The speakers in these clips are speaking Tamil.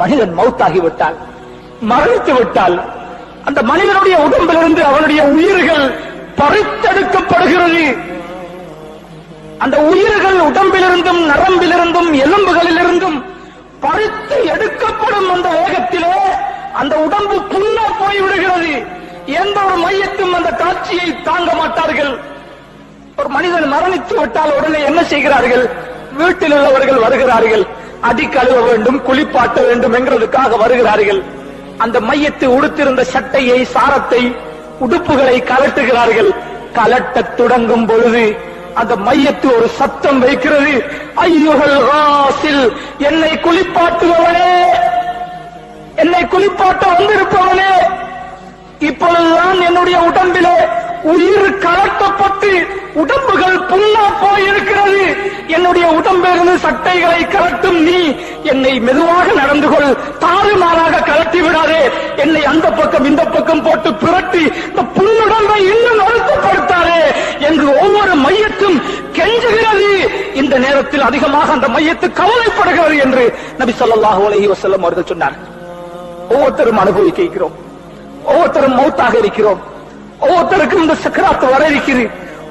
மனிதன் மௌத்தாகிவிட்டால், மரணித்து விட்டால், அந்த மனிதனுடைய உடம்பிலிருந்து அவனுடைய உயிர்கள் பறித்தெடுக்கப்படுகிறது. அந்த உயிர்கள் உடம்பிலிருந்தும் நரம்பிலிருந்தும் எலும்புகளிலிருந்தும் பறித்து எடுக்கப்படும் அந்த வேகத்திலே அந்த உடம்பு புண்ணா போய்விடுகிறது. எந்த ஒரு மையத்தும் அந்த காட்சியை தாங்க மாட்டார்கள். ஒரு மனிதன் மரணித்து விட்டால் உடனே என்ன செய்கிறார்கள்? வீட்டில் உள்ளவர்கள் வருகிறார்கள், அடி கழுவ வேண்டும், குளிப்பாட்ட வேண்டும் என்கிறதுக்காக வருகிறார்கள். அந்த மையத்தை உடுத்திருந்த சட்டையை, சாரத்தை, உடுப்புகளை கலட்டுகிறார்கள். கலட்டத் தொடங்கும் பொழுது அந்த மையத்து ஒரு சத்தம் வைக்கிறது. ஐயுகள் ராசில், என்னை குளிப்பாட்டுபவனே, என்னை குளிப்பாட்ட வந்திருப்பவனே, இப்பொழுதுதான் என்னுடைய உடம்பிலே உயிர் கலட்டப்பட்டு உடம்புகள் புண்ணா போயிருக்கிறது. என்னுடைய உடம்பிலிருந்து சட்டைகளை கலட்டும் நீ என்னை மெதுவாக நடந்து கொள், தாறுமாறாக கலட்டி விடாதே, என்னை அந்த பக்கம் இந்த பக்கம் போட்டு புரட்டி இந்த புண்ணுடம்பை இன்னும் அழுத்தப்படுத்தாதே என்று ஒவ்வொரு மையத்தும் கெஞ்சுகிறது. இந்த நேரத்தில் அதிகமாக அந்த மையத்து கவலைப்படுகிறது என்று நபி ஸல்லல்லாஹு அலைஹி வஸல்லம் அவர்கள் சொன்னார். ஒவ்வொருத்தரும் அனுபவிக்கிறோம், ஒவ்வொருத்தரும் மௌத்தாக இருக்கிறோம், ஒவ்வொருத்தருக்கும் இந்த சக்கராத்து வர இருக்கிறது.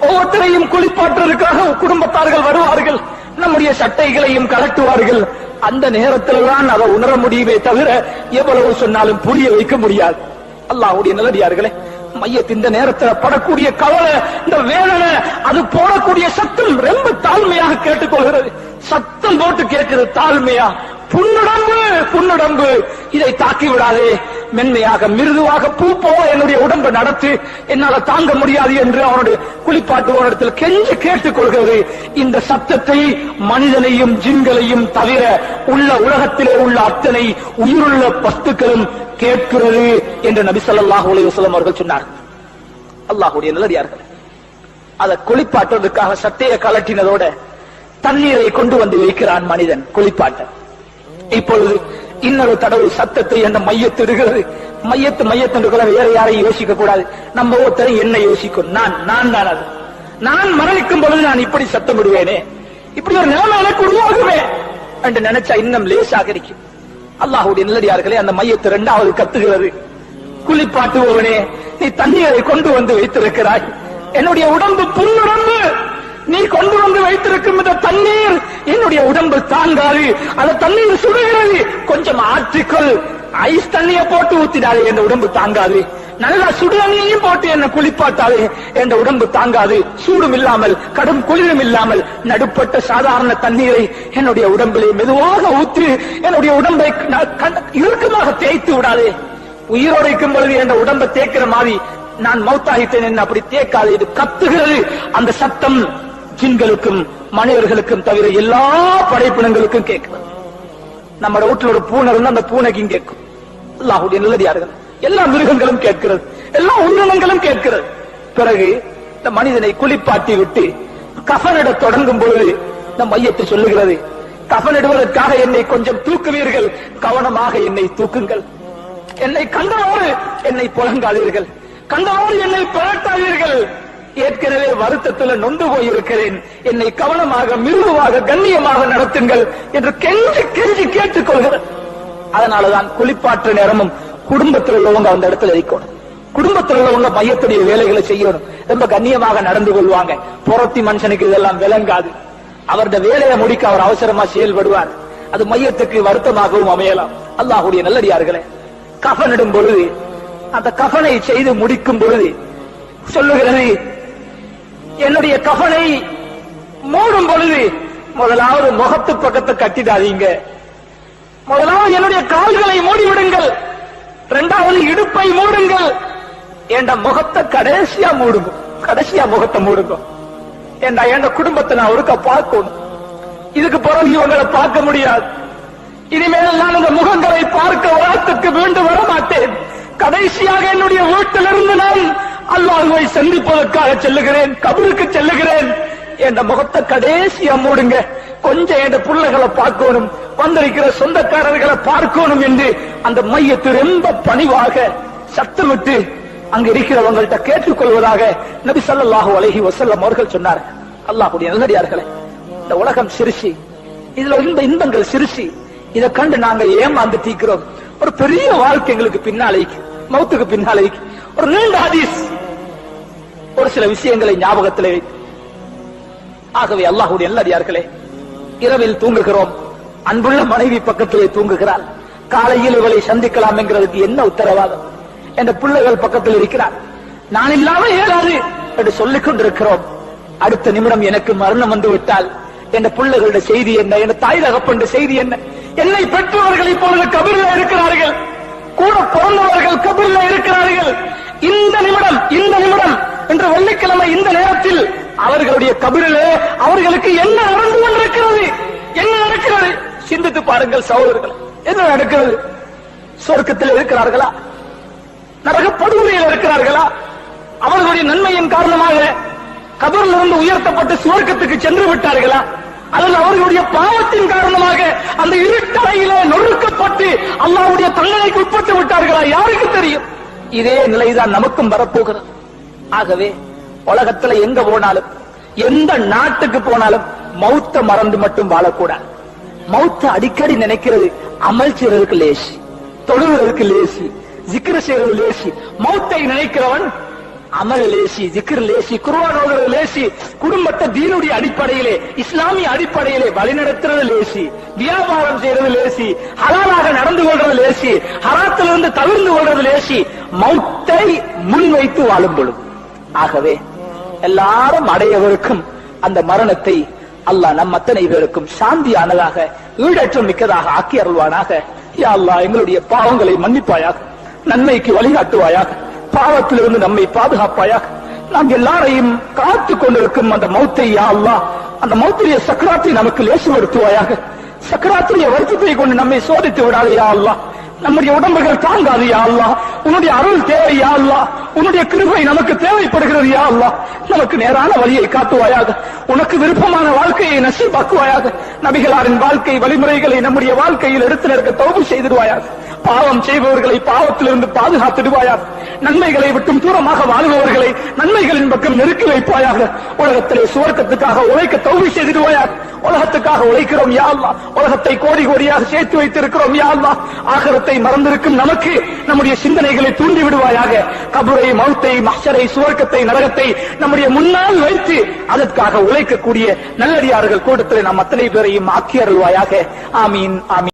ஒவ்வொருத்தரையும் குளிப்பாற்றுவதற்காக குடும்பத்தார்கள் வருவார்கள், நம்முடைய சட்டைகளையும் கலட்டுவார்கள். அந்த நேரத்தில் தான் அதை உணர முடியுமே தவிர எவ்வளவு சொன்னாலும் புரிய வைக்க முடியாது. அல்லாஹ்வுடைய நல்லடியார்களே, மையத்தின் இந்த நேரத்தில் படக்கூடிய கவலை, இந்த வேதனை, அது போடக்கூடிய சத்தம் ரொம்ப தாழ்மையாக கேட்டுக்கொள்கிறது. சத்தம் போட்டு கேட்கிறது தாழ்மையா. புண்ணுடம்பு, புண்ணுடம்பு, இதை தாக்கி விடாதே, மென்மையாக மிருதுவாக பூ போல என்னுடைய உடம்பை நடத்து, என்னால தாங்க முடியாது என்று அவனுடைய குளிப்பாட்டுவனிடத்தில் கெஞ்சி கேட்டுக் கொள்கிறது. இந்த சத்தத்தை மனிதனையும் ஜின்களையும் தவிர உள்ள உலகத்திலே உள்ள அத்தனை உயிருள்ள வஸ்துக்களும் கேட்கிறது என்று நபி ஸல்லல்லாஹு அலைஹி வஸல்லம் அவர்கள் சொன்னார். அல்லாஹ்வுடைய நல்லடியார்கள், அதை குளிப்பாட்டுவதற்காக சட்டையை கலட்டினதோட தண்ணீரை கொண்டு வந்து வைக்கிறான் மனிதன் குளிப்பாட்ட. இப்பொழுது இன்னொரு தடவை சத்தத்தை அந்த மையத்திடுகிறது. மையத்து வேற யாரையும் யோசிக்க கூடாது. நம்ம ஒருத்தரை என்ன யோசிக்கும்? நான் தான் அது. நான் மரணிக்கும் பொழுது நான் இப்படி சத்தம் விடுவேனே, இப்படி ஒரு நிலைமை எனக்கு உருவாகுவேன் என்று நினைச்சா இன்னும் லேசாக இருக்கும். அல்லாஹ்வுடைய நல்லடியார்களே, அந்த மையத்து இரண்டாவது கத்துகிறது. குளிப்பாட்டுபவனே, நீ தண்ணீரை கொண்டு வந்து வைத்திருக்கிறாய், என்னுடைய உடம்பு புண்ணுடம்பு, நீ கொண்டு வந்து வைத்திருக்கும் இந்த தண்ணீர் என்னுடைய உடம்பு தாங்காது, அந்த தண்ணீர் சுடுகிறது, கொஞ்சம் ஆற்றிக்கொள், ஐஸ் தண்ணிய போட்டு ஊத்திடாது, என் உடம்பு தாங்காது, நல்லா சுடு தண்ணியையும் போட்டு என்ன குளிப்பாட்டாது, என் உடம்பு தாங்காது, சூடும் இல்லாமல் கடும் குளிரும் இல்லாமல் நடுப்பட்ட சாதாரண தண்ணீரை என்னுடைய உடம்பிலே மெதுவாக ஊற்றி என்னுடைய உடம்பை இறுக்கமாக தேய்த்து விடாதே, உயிரோடைக்கும் பொழுது என் உடம்பை தேய்க்கிற மாதிரி நான் மௌத்தாகிட்டேன் என்ன அப்படி தேய்க்காது. இது கத்துகிறது. அந்த சத்தம் ஜின்களுக்கும் மனிதர்களுக்கும் தவிர எல்லா படைப்பினங்களுக்கும் கேட்கிறது. நம்ம வீட்டுல ஒரு பூனை இருந்தா அந்த பூனைக்கும் கேட்கும். அல்லாஹ்வுடைய நல்லடியார்கள், எல்லா மிருகங்களும் கேட்கிறது, எல்லா உயிரினங்களும் கேட்கிறது. பிறகு இந்த மனிதனை குளிப்பாட்டி விட்டு கஃனிட தொடங்கும் பொழுது இந்த மையத்தை சொல்லுகிறது, கஃனிடுவதற்காக என்னை கொஞ்சம் தூக்குவீர்கள், கவனமாக என்னை தூக்குங்கள், என்னை கண்டவோடு என்னை புலங்காதீர்கள், கண்டவோடு என்னை புரட்டாதீர்கள், ஏற்கனவே வருத்தத்தில் நொந்து போயிருக்கிறேன், என்னை கவனமாக மிருதுவாக கண்ணியமாக நடத்துங்கள் என்று கெஞ்சி கெஞ்சி கேட்டுக் கொள்கிறது. அதனாலதான் குளிப்பாற்ற நேரமும் குடும்பத்தில் உள்ளவங்க அந்த இடத்துல இருக்கணும். குடும்பத்தில் உள்ளவங்க மையத்துடைய வேலைகளை செய்யணும், ரொம்ப கண்ணியமாக நடந்து கொள்வாங்க. புறத்தி மனுஷனுக்கு இதெல்லாம் விளங்காது, அவருடைய வேலையை முடிக்க அவர் அவசரமா செயல்படுவார், அது மையத்துக்கு வருத்தமாகவும் அமையலாம். அல்லாஹ்வுடைய நல்லடியார்களே, கஃனிடும் பொழுது அந்த கஃனை செய்து முடிக்கும் பொழுது சொல்லுகிறது, என்னுடைய கஃனை மூடும் பொழுது முதலாவது முகத்து பக்கத்தை கட்டிடாதீங்க, முதலாவது என்னுடைய கால்களை மூடிவிடுங்கள், இரண்டாவது இடுப்பை மூடுங்கள், என்ற முகத்தை கடைசியா மூடுங்க, கடைசியா முகத்தை மூடுங்க. என் குடும்பத்தை நான் ஒருக்க பார்க்கணும், இதுக்கு பிறகு இவங்களை பார்க்க முடியாது, இனிமேல் நான் இந்த முகங்களை பார்க்க வார்த்தைக்கு மீண்டும் வர மாட்டேன், கடைசியாக என்னுடைய வீட்டிலிருந்து நான் அல்லாஹ்வை சந்திப்பதற்காக செல்லுகிறேன், கபருக்கு செல்லுகிறேன், என் முகத்தை கடைசியா மூடுங்க, கொஞ்சம் என் பிள்ளைகளை பார்க்கணும், வந்திருக்கிற சொந்தக்காரர்களை பார்க்கணும் என்று அந்த மையத்தை ரொம்ப பணிவாக சத்தமிட்டு அங்க இருக்கிறவங்கள்ட்ட கேட்டுக்கொள்வதாக நபி ஸல்லல்லாஹு அலைஹி வஸல்லம் அவர்கள் சொன்னார். அல்லாஹ்வுடைய நல்லடியார்களே, இந்த உலகம் சிறுசி, இதுல இந்த இன்பங்கள் சிறுசி, இதை கண்டு நாங்க ஏமாந்து தீக்கிறோம். ஒரு பெரிய வாழ்க்கை எங்களுக்கு பின்னாலேக்கு, மௌத்துக்கு பின்னாலேக்கு. ஒரு நீண்ட ஹதீஸ், ஒரு சில விஷயங்களை ஞாபகத்திலே வைத்து. ஆகவே அல்லாஹ்வுடைய நல்லடியார்களே, இரவில் தூங்குகிறோம், அன்புள்ள மனைவி பக்கத்திலே தூங்குகிறாள். காலையில் இவளை சந்திக்கலாம் என்கிறதுக்கு என்ன உத்தரவாதம்? என்ற பிள்ளைகள் பக்கத்தில் இருக்கிறார், நான் இல்லாம ஏறாது என்று சொல்லிக் கொண்டிருக்கிறோம். அடுத்த நிமிடம் எனக்கு மரணம் வந்து விட்டால் என்ற பிள்ளைகளுடைய செய்தி என்ன? என் தாய் தகப்பன் செய்தி என்ன? என்னை பெற்றவர்கள் இப்பொழுது கபரில் இருக்கிறார்கள், கூட பிறந்தவர்கள் கபரில் இருக்கிறார்கள். இந்த நிமிடம் என்று வெள்ளிக்கிழமை இந்த நேரத்தில் அவர்களுடைய கபரிலே அவர்களுக்கு என்ன நடந்து கொண்டிருக்கிறது? என்ன நடக்கிறது? சிந்தித்து பாருங்கள் சகோதரர்கள், என்ன நடக்கிறது? சொர்க்கத்தில் இருக்கிறார்களா? நரக படுகொலையில் இருக்கிறார்களா? அவர்களுடைய நன்மையின் காரணமாக கபரில் இருந்து உயர்த்தப்பட்டு சுவர்க்கத்துக்கு சென்று விட்டார்களா? அல்லது அவர்களுடைய பாவத்தின் காரணமாக அந்த இருட்டறையிலே நொறுக்கப்பட்டு அல்லாஹ்வுடைய தண்டனைக்கு உட்பட்டு விட்டார்களா? யாருக்கு தெரியும்? இதே நிலைதான் நமக்கும் வரப்போகிறது. ஆகவே உலகத்துல எங்க போனாலும், எந்த நாட்டுக்கு போனாலும் மௌத்த மறந்து மட்டும் வாழக்கூடாது. மௌத்த அடிக்கடி நினைக்கிறது அமல் செய்வதற்கு லேசி, தொழுவதற்கு லேசி, ஜிக்ர் செய்வது லேசி. மௌத்தை நினைக்கிறவன் அமல் லேசி, ஜிக்ர் லேசி, குர்ஆன் ஓதுறது லேசி, குடும்பத்தை தீனுடைய அடிப்படையிலே, இஸ்லாமிய அடிப்படையிலே வழிநடத்துறது லேசி, வியாபாரம் செய்யறது லேசி, ஹலாலாக நடந்து கொள்றது லேசி, ஹராத்திலிருந்து தவிர்ந்து கொள்றது லேசி, மௌத்தை முன்வைத்து வாழும் பொழுது. ஆகவே எல்லாரும் அடையவிருக்கும் அந்த மரணத்தை அல்லாஹ் நம் அத்தனை பேருக்கும் சாந்தியானதாக, ஈடற்றம் மிக்கதாக ஆக்கி அருள்வானாக. யா அல்லாஹ், எங்களுடைய பாவங்களை மன்னிப்பாயாக, நன்மைக்கு வழிகாட்டுவாயாக, பாவத்திலிருந்து நம்மை பாதுகாப்பாயாக. நாம் எல்லாரையும் காத்துக் கொண்டிருக்கும் அந்த மௌத்தை யா அல்லாஹ், அந்த மௌத்துடைய சக்கராத்தை நமக்கு லேசுபடுத்துவாயாக. சக்கராத்துடைய வருத்தத்தை கொண்டு நம்மை சோதித்து விடாது யா அல்லாஹ். நம்முடைய உடம்புகள் தாங்காது யா அல்லாஹ். உன்னுடைய அருள் தேவை யா அல்லாஹ். உன்னுடைய கிருபை நமக்கு தேவைப்படுகிறது யா அல்லாஹ். நமக்கு நேரான வழியை காட்டுவாயாக, உனக்கு விருப்பமான வாழ்க்கையை நசீபாக்குவாயாக. நபிகளாரின் வாழ்க்கை வழிமுறைகளை நம்முடைய வாழ்க்கையில் எடுத்து நிற்க தௌபு செய்திடுவாயாக. பாவம் செய்பவர்களை பாவத்திலிருந்து பாதுகாத்திடுவாயாக. நன்மைகளை விட்டும் தூரமாக வாழ்பவர்களை நன்மைகளின் பக்கம் நெருக்கி வைப்பாயாக. உலகத்திலே சுவர்க்கத்துக்காக உழைக்க தௌபு செய்திடுவாயாக. உலகத்துக்காக உழைக்கிறோம் யா அல்லாஹ், உலகத்தை கோடி கோடியாக சேர்த்து வைத்திருக்கிறோம் யா அல்லாஹ். ஆகிரத்தை மறந்திருக்கும் நமக்கு நம்முடைய சிந்தனைகளை தூண்டி விடுவாயாக. கபரை, மௌத்தை, மஹ்ஷரை, சுவர்க்கத்தை, நரகத்தை நம்முடைய முன்னால் வைத்து அதற்காக உழைக்கக்கூடிய நல்லடியார்கள் கூட்டத்தில் நாம் அத்தனை பேரையும் ஆக்கி அருள்வாயாக. ஆமீன், ஆமீன்.